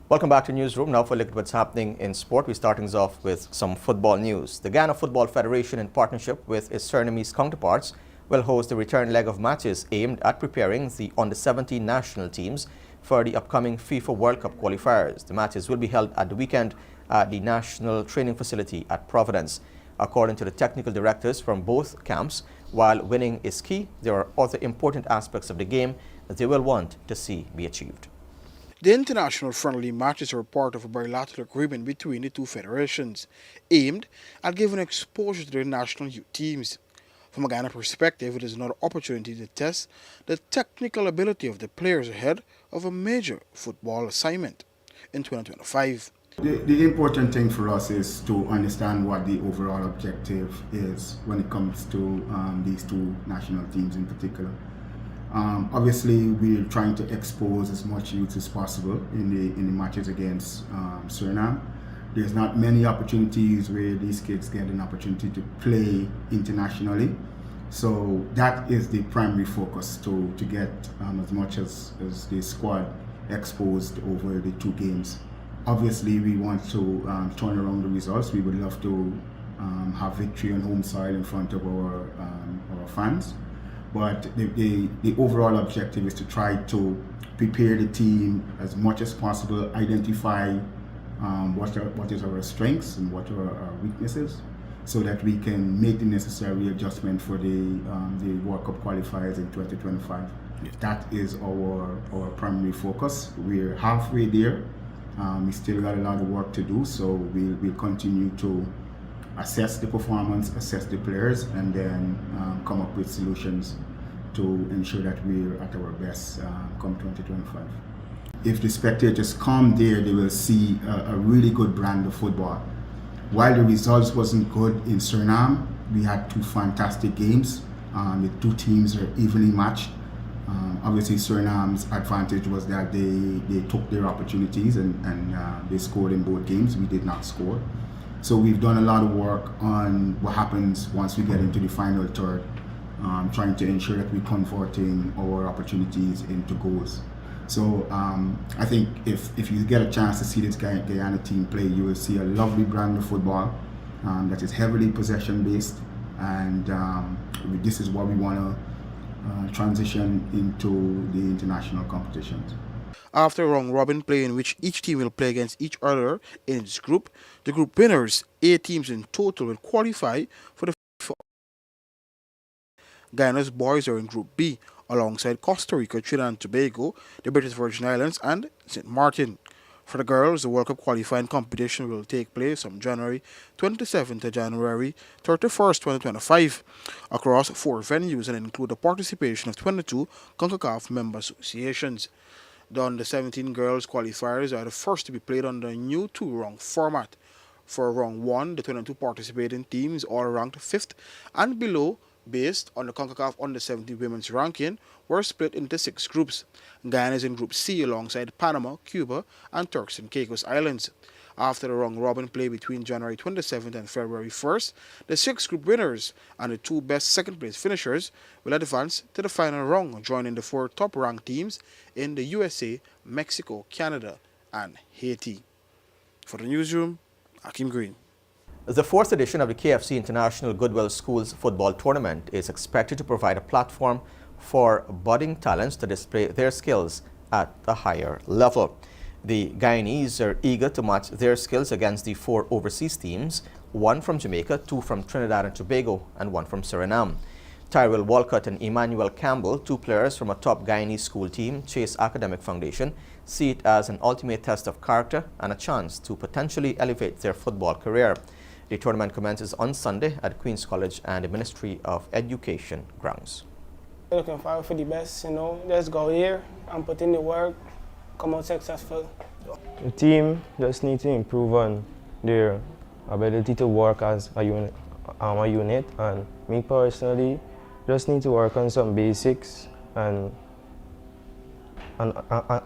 Welcome back to Newsroom. Now for a look at what's happening in sport. We're starting us off with some football news. The Guyana Football Federation, in partnership with its Surinamese counterparts, will host the return leg of matches aimed at preparing the under-17 national teams for the upcoming FIFA World Cup qualifiers. The matches will be held at the weekend at the National Training Facility at Providence. According to the technical directors from both camps, while winning is key, there are other important aspects of the game that they will want to see be achieved. The international friendly matches are part of a bilateral agreement between the two federations, aimed at giving exposure to the national youth teams. From a Ghana perspective, it is another opportunity to test the technical ability of the players ahead of a major football assignment in 2025. The important thing for us is to understand what the overall objective is when it comes to these two national teams in particular. Obviously, we're trying to expose as much youth as possible in the matches against Suriname. There's not many opportunities where these kids get an opportunity to play internationally. So that is the primary focus, to get as much as the squad exposed over the two games. Obviously, we want to turn around the results. We would love to have victory on home soil in front of our fans. But the overall objective is to try to prepare the team as much as possible, identify what is our strengths and what are our weaknesses, so that we can make the necessary adjustment for the World Cup qualifiers in 2025. That is our primary focus. We're halfway there. We still got a lot of work to do, so we'll continue to assess the performance, assess the players, and then come up with solutions to ensure that we're at our best come 2025. If the spectators come there, they will see a really good brand of football. While the results wasn't good in Suriname, we had two fantastic games. The two teams are evenly matched. Obviously, Suriname's advantage was that they took their opportunities and they scored in both games. We did not score. So we've done a lot of work on what happens once we get into the final third, trying to ensure that we're converting our opportunities into goals. So I think if you get a chance to see this Guyana team play, you will see a lovely brand of football that is heavily possession-based, and this is what we want to transition into the international competitions. After a round-robin play in which each team will play against each other in its group, the group winners, 8 teams in total, will qualify for the FIFA. Guyana's boys are in Group B, alongside Costa Rica, Trinidad and Tobago, the British Virgin Islands, and St. Martin. For the girls, the World Cup qualifying competition will take place from January 27th to January 31st, 2025, across 4 venues and include the participation of 22 CONCACAF member associations. The under-17 girls qualifiers are the first to be played under a new 2-round format. For round 1, the 22 participating teams, all ranked 5th and below, based on the CONCACAF under-17 women's ranking, were split into 6 groups. Guyana is in Group C alongside Panama, Cuba, and Turks and Caicos Islands. After the round-robin play between January 27th and February 1st, the 6 group winners and the 2 best second-place finishers will advance to the final round, joining the 4 top-ranked teams in the USA, Mexico, Canada, and Haiti. For the newsroom, Akim Green. The 4th edition of the KFC International Goodwill Schools Football Tournament is expected to provide a platform for budding talents to display their skills at a higher level. The Guyanese are eager to match their skills against the 4 overseas teams, 1 from Jamaica, 2 from Trinidad and Tobago, and 1 from Suriname. Tyrell Walcott and Emmanuel Campbell, 2 players from a top Guyanese school team, Chase Academic Foundation, see it as an ultimate test of character and a chance to potentially elevate their football career. The tournament commences on Sunday at Queen's College and the Ministry of Education grounds. Looking forward for the best, just go here and put in the work, come out successful. The team just needs to improve on their ability to work as a unit, and me personally just need to work on some basics and a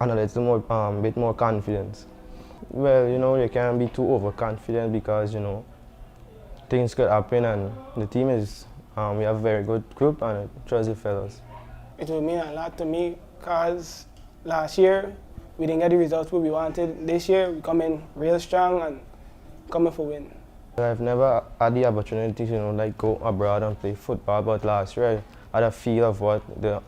little more, bit more confidence. Well, you can't be too overconfident because things could happen, and the team is we have a very good group and trust the fellows. It will mean a lot to me because last year we didn't get the results we wanted. This year, we come in real strong and coming for win. I've never had the opportunity to like go abroad and play football, but last year I had a feel of what the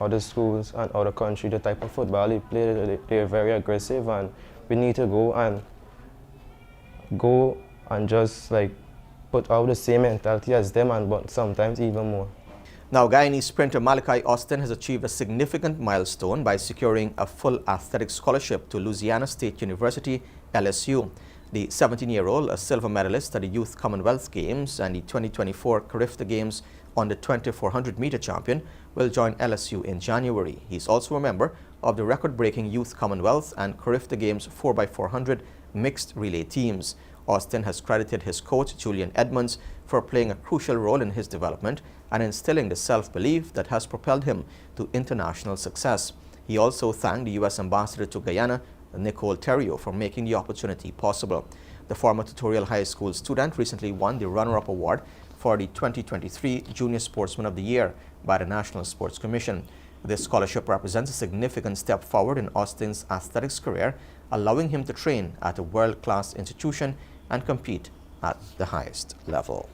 other schools and other countries, the type of football they play. They're very aggressive, and we need to go and just like put out the same mentality as them, and but sometimes even more. Now, Guyanese sprinter Malachi Austin has achieved a significant milestone by securing a full athletic scholarship to Louisiana State University, LSU. The 17-year-old, a silver medalist at the Youth Commonwealth Games and the 2024 Carifta Games on the 2400-meter champion, will join LSU in January. He's also a member of the record-breaking Youth Commonwealth and Carifta Games 4x400 mixed relay teams. Austin has credited his coach, Julian Edmonds, for playing a crucial role in his development and instilling the self-belief that has propelled him to international success. He also thanked the U.S. Ambassador to Guyana, Nicole Terrio, for making the opportunity possible. The former Tutorial High School student recently won the runner-up award for the 2023 Junior Sportsman of the Year by the National Sports Commission. This scholarship represents a significant step forward in Austin's athletics career, allowing him to train at a world-class institution and compete at the highest level.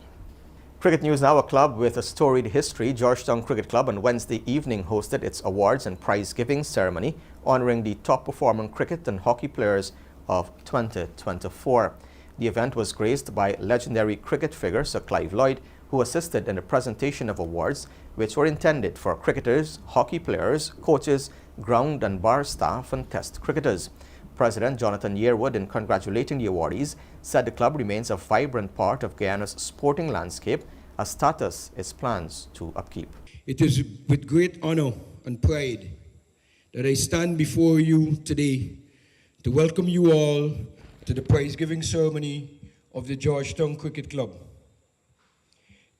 Cricket news now. A club with a storied history, Georgetown Cricket Club, on Wednesday evening hosted its awards and prize-giving ceremony honoring the top-performing cricket and hockey players of 2024. The event was graced by legendary cricket figure Sir Clive Lloyd, who assisted in the presentation of awards which were intended for cricketers, hockey players, coaches, ground and bar staff and test cricketers. President Jonathan Yearwood, in congratulating the awardees, said the club remains a vibrant part of Guyana's sporting landscape, a status it plans to upkeep. It is with great honor and pride that I stand before you today to welcome you all to the prize-giving ceremony of the Georgetown Cricket Club.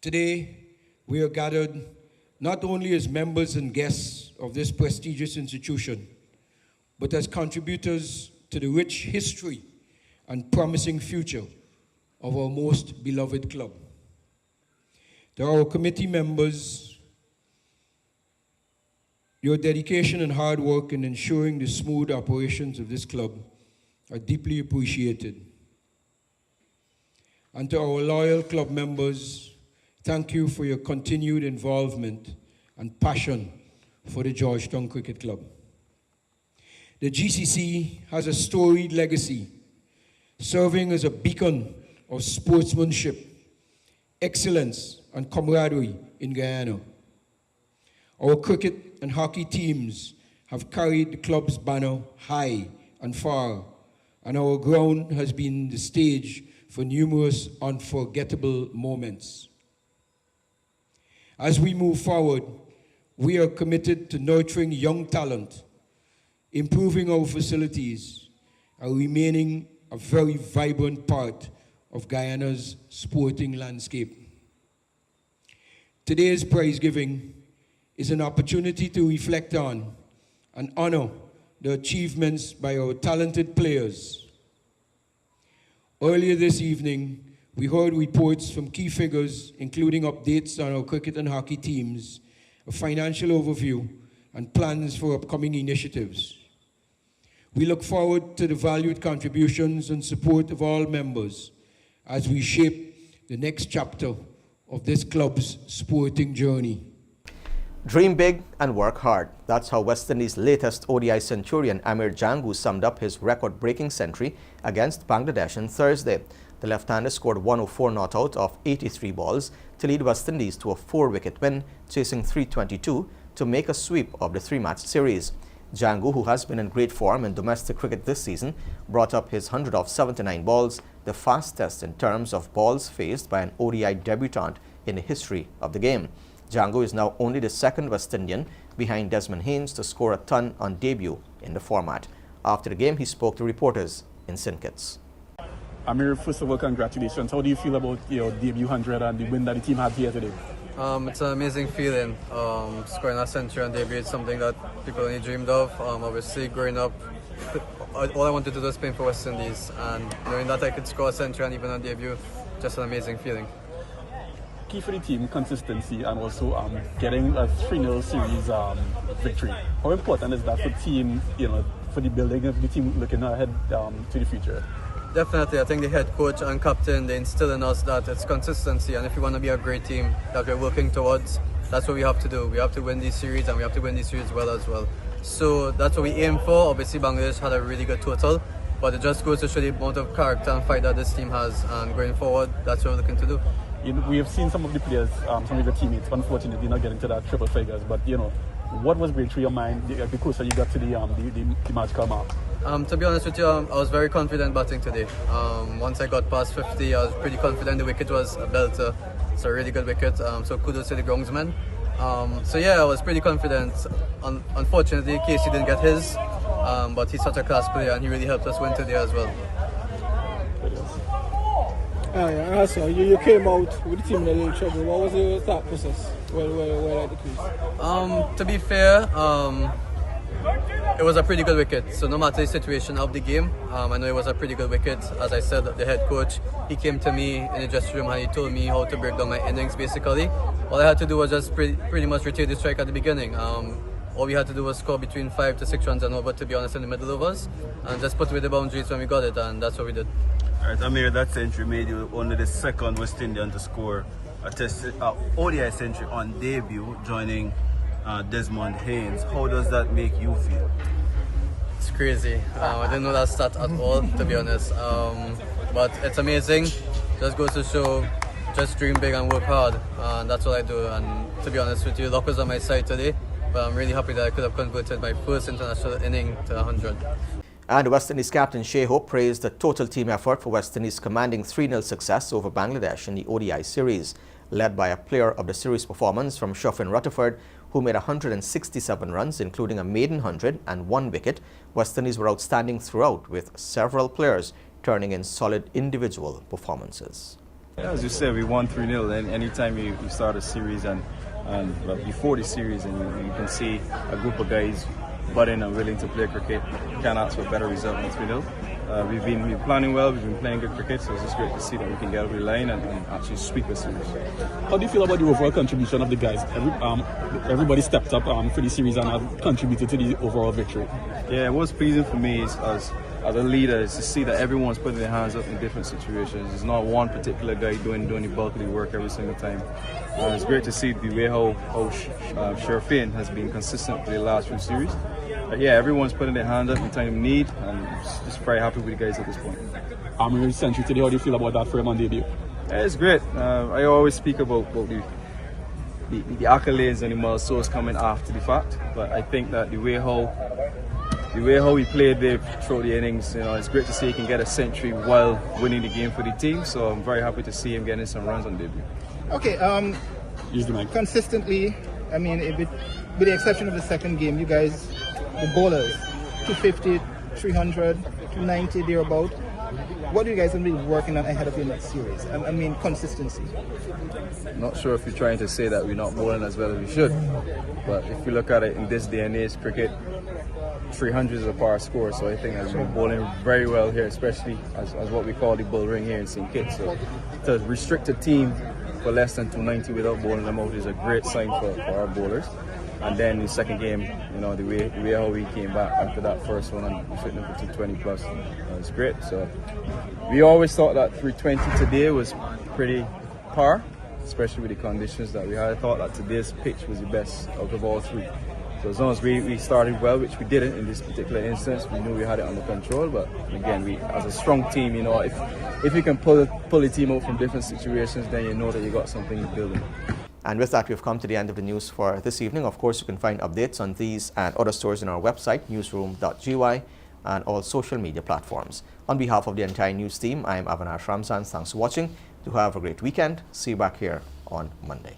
Today, we are gathered not only as members and guests of this prestigious institution, but as contributors to the rich history and promising future of our most beloved club. To our committee members, your dedication and hard work in ensuring the smooth operations of this club are deeply appreciated. And to our loyal club members, thank you for your continued involvement and passion for the Georgetown Cricket Club. The GCC has a storied legacy, serving as a beacon of sportsmanship, excellence, and camaraderie in Guyana. Our cricket and hockey teams have carried the club's banner high and far, and our ground has been the stage for numerous unforgettable moments. As we move forward, we are committed to nurturing young talent, improving our facilities, and remaining a very vibrant part of Guyana's sporting landscape. Today's prize giving is an opportunity to reflect on and honor the achievements by our talented players. Earlier this evening, we heard reports from key figures, including updates on our cricket and hockey teams, a financial overview, and plans for upcoming initiatives. We look forward to the valued contributions and support of all members as we shape the next chapter of this club's sporting journey. Dream big and work hard. That's how West Indies' latest ODI centurion Amir Jangu summed up his record-breaking century against Bangladesh on Thursday. The left-hander scored 104 not out of 83 balls to lead West Indies to a 4-wicket win, chasing 322 to make a sweep of the 3-match series. Jangu, who has been in great form in domestic cricket this season, brought up his 100 of 79 balls, the fastest in terms of balls faced by an ODI debutant in the history of the game. Jangu is now only the second West Indian behind Desmond Haynes to score a ton on debut in the format. After the game, he spoke to reporters in St. Kitts. Amir, first of all, congratulations. How do you feel about your debut 100 and the win that the team had here today? It's an amazing feeling. Scoring a century on debut is something that people only dreamed of. Obviously, growing up, all I wanted to do was play for West Indies, and knowing that I could score a century and even on debut, just an amazing feeling. key for the team, consistency, and also getting a 3-0 series victory. How important is that for the team, for the building of the team looking ahead to the future? Definitely, I think the head coach and captain, they instill in us that it's consistency, and if you want to be a great team that we're working towards, that's what we have to do. We have to win these series, and we have to win these series well as well. So that's what we aim for. Obviously, Bangladesh had a really good total, but it just goes to show the amount of character and fight that this team has, and going forward, that's what we're looking to do. We have seen some of the players, some of your teammates, unfortunately not getting to that triple figures, but what was going through your mind the closer you got to the magical mark? To be honest with you, I was very confident batting today. Once I got past 50, I was pretty confident. The wicket was a belter. It's a really good wicket, so kudos to the groundsman. So yeah, I was pretty confident. Unfortunately, Casey didn't get his, but he's such a class player and he really helped us win today as well. Also, you came out with the team in a little trouble. What was your thought process while at the crease? To be fair, it was a pretty good wicket. So no matter the situation of the game, I know it was a pretty good wicket. As I said, the head coach, he came to me in the dressing room and he told me how to break down my innings basically. All I had to do was just pretty much retain the strike at the beginning. All we had to do was score between 5 to 6 runs and over, to be honest, in the middle overs, and just put away the boundaries when we got it, and that's what we did. Alright, Amir, that century made you only the second West Indian to score a ODI century on debut, joining Desmond Haynes. How does that make you feel? It's crazy. I didn't know that stat at all, to be honest. But it's amazing. Just goes to show, just dream big and work hard, and that's what I do. And to be honest with you, luck was on my side today, but I'm really happy that I could have converted my first international inning to 100. And West Indies captain Shai Hope praised the total team effort for West Indies commanding 3-0 success over Bangladesh in the ODI series, led by a player of the series performance from Shofin Rutherford, who made 167 runs, including a maiden 100 and 1 wicket. West Indies were outstanding throughout, with several players turning in solid individual performances. Yeah, as you said, we won 3-0. And anytime you start a series and before the series, and you can see a group of guys budding and willing to play cricket, you can't ask for a better result than 3-0. We've been planning well, we've been playing good cricket, so it's just great to see that we can get over the line and actually sweep the series. How do you feel about the overall contribution of the guys? Everybody stepped up for the series and have contributed to the overall victory. Yeah, what's pleasing for me is as a leader is to see that everyone's putting their hands up in different situations. It's not one particular guy doing the bulk of the work every single time. It's great to see the way how Sherfin has been consistent for the last few series. Yeah, everyone's putting their hand up in time of need, and just very happy with the guys at this point. I'm century today. How do you feel about that for him on debut? Yeah, it's great. I always speak about the accolades and the milestones coming after the fact, but I think that the way how he played there throughout the innings, it's great to see he can get a century while winning the game for the team. So I'm very happy to see him getting some runs on debut. Okay, consistently, I mean, with the exception of the second game, you guys, the bowlers, 250, 300, 290, thereabout. What are you guys going to be working on ahead of your next series? I mean, consistency. I'm not sure if you're trying to say that we're not bowling as well as we should, but if you look at it in this day and age, cricket, 300 is a par score, so I think that we're bowling very well here, especially as what we call the bull ring here in St. Kitts. So to restrict a team for less than 290 without bowling them out is a great sign for our bowlers. And then the second game, the way how we came back after that first one and we shouldn't have 220 plus, it's great. So we always thought that 320 today was pretty par, especially with the conditions that we had. I thought that today's pitch was the best out of all three. So as long as we started well, which we didn't in this particular instance, we knew we had it under control. But again, we as a strong team, if you can pull the team out from different situations, then you know that you got something building. And with that, we've come to the end of the news for this evening. Of course, you can find updates on these and other stories on our website, newsroom.gy, and all social media platforms. On behalf of the entire news team, I am Avinash Ramzan. Thanks for watching. Do have a great weekend. See you back here on Monday.